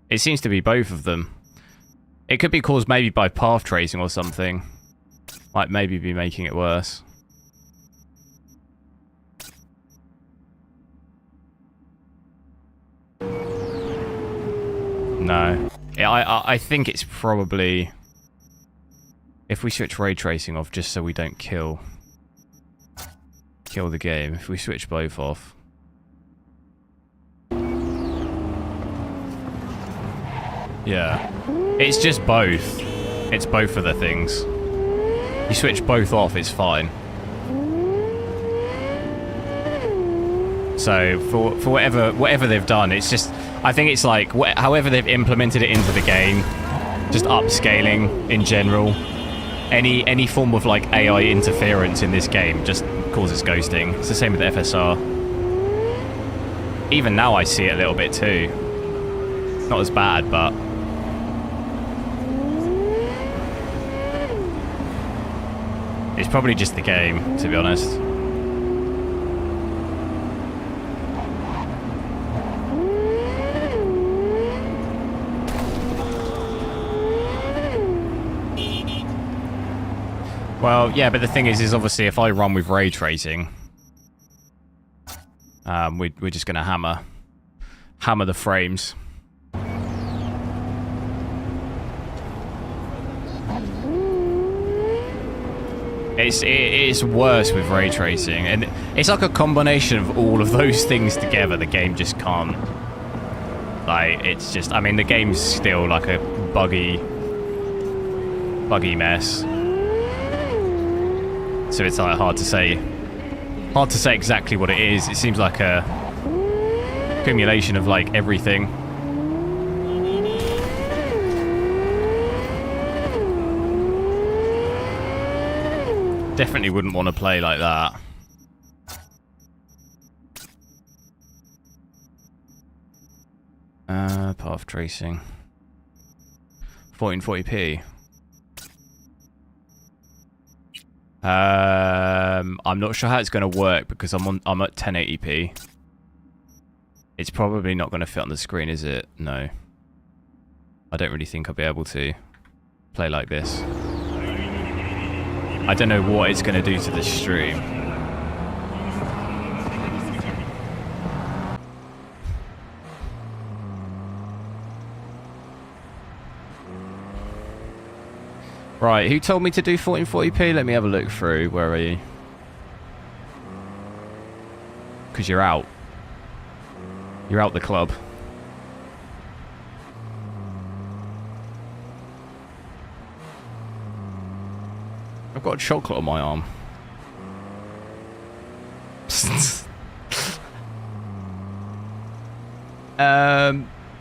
It seems to be both of them. It could be caused maybe by path tracing or something. Might maybe be making it worse. No. I think it's probably... If we switch ray tracing off just so we don't kill the game, if we switch both off. Yeah. It's just both. It's both of the things. You switch both off, it's fine. So for whatever they've done, it's just, I think it's like however they've implemented it into the game, just upscaling in general. Any form of like AI interference in this game just causes ghosting. It's the same with the FSR. Even now I see it a little bit too. Not as bad, but it's probably just the game, to be honest. Well, yeah, but the thing is obviously if I run with ray tracing, we're just gonna hammer the frames. It's worse with ray tracing, and it's like a combination of all of those things together. The game just can't. Like, it's just, I mean, the game's still like a buggy mess. So it's like hard to say exactly what it is. It seems like accumulation of like everything. Definitely wouldn't want to play like that. Path tracing. 1440p. I'm not sure how it's going to work because I'm at 1080p. It's probably not going to fit on the screen, is it? No. I don't really think I'll be able to play like this. I don't know what it's going to do to the stream. Right, who told me to do 1440p? Let me have a look through. Where are you? Because you're out. You're out the club. I've got a chocolate on my arm.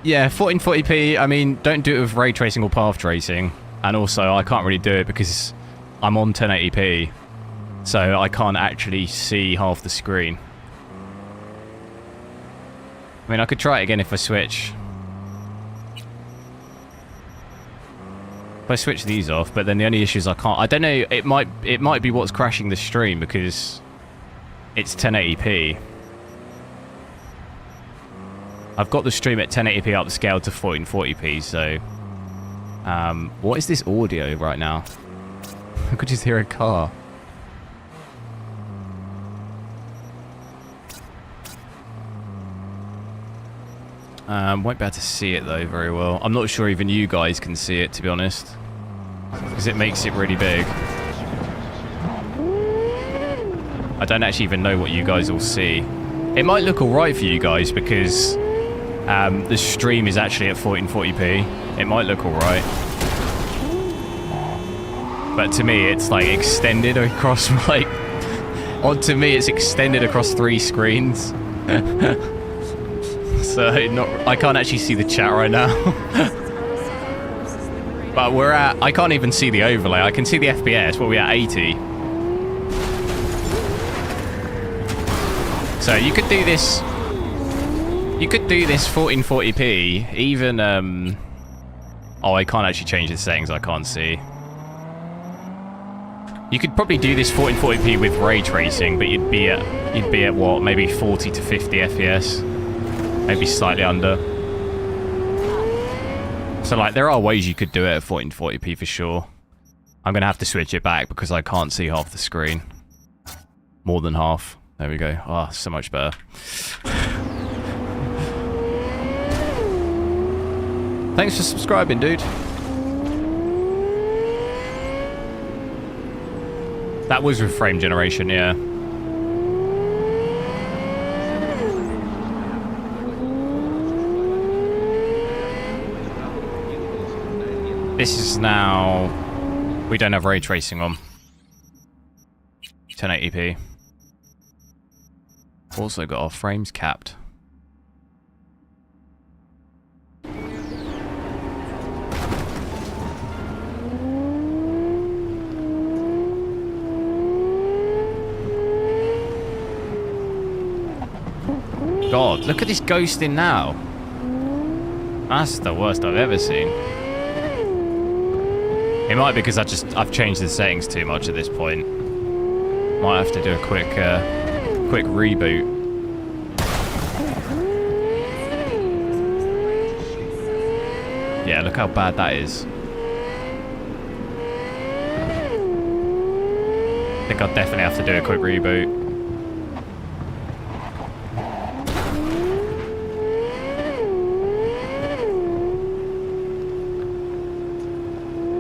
Yeah, 1440p. I mean, don't do it with ray tracing or path tracing. And also, I can't really do it because I'm on 1080p. So I can't actually see half the screen. I mean, I could try it again if I switch. If I switch these off, but then the only issue is I can't. I don't know. It might be what's crashing the stream because it's 1080p. I've got the stream at 1080p upscaled to 1440p. So, what is this audio right now? I could just hear a car. Won't be able to see it though very well. I'm not sure even you guys can see it, to be honest, because it makes it really big. I don't actually even know what you guys will see. It might look alright for you guys because the stream is actually at 1440p. It might look alright. But to me, it's like extended across like... to me, it's extended across 3 screens. So I can't actually see the chat right now. But we're at... I can't even see the overlay. I can see the FPS, but we're at 80. So you could do this... You could do this 1440p, even... Oh, I can't actually change the settings, I can't see. You could probably do this 1440p with ray tracing, but you'd be at what, maybe 40 to 50 FPS. Maybe slightly under. So like there are ways you could do it at 1440p for sure. I'm gonna have to switch it back because I can't see half the screen. More than half. There we go. Ah, oh, so much better. Thanks for subscribing, dude. That was with frame generation, yeah. This is now... We don't have ray tracing on. 1080p. Also got our frames capped. God, look at this ghosting now. That's the worst I've ever seen. It might be because I've changed the settings too much at this point. Might have to do a quick reboot. Yeah, look how bad that is. I think I'll definitely have to do a quick reboot.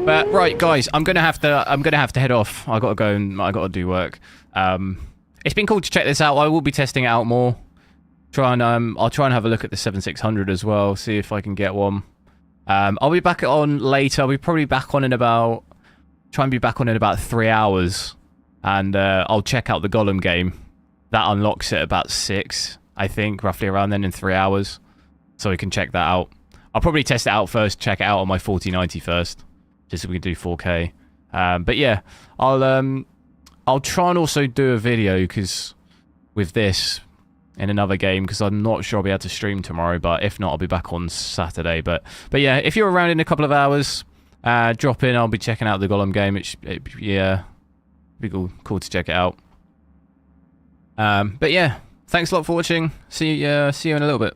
But right, guys, I'm gonna have to head off. I gotta go and I gotta do work. It's been cool to check this out. I will be testing it out more. I'll try and have a look at the 7600 as well. See if I can get one. I'll be back on later. I'll be probably back on in about... Try and be back on in about 3 hours. And I'll check out the Golem game. That unlocks it about 6. I think, roughly around then in 3 hours. So we can check that out. I'll probably test it out first, check it out on my 4090 first, just so we can do 4K. But yeah, I'll try and also do a video because with this in another game, because I'm not sure I'll be able to stream tomorrow, but if not, I'll be back on Saturday. But yeah, if you're around in a couple of hours, drop in. I'll be checking out the Gollum game. Yeah, be cool to check it out. But yeah, thanks a lot for watching. See you in a little bit.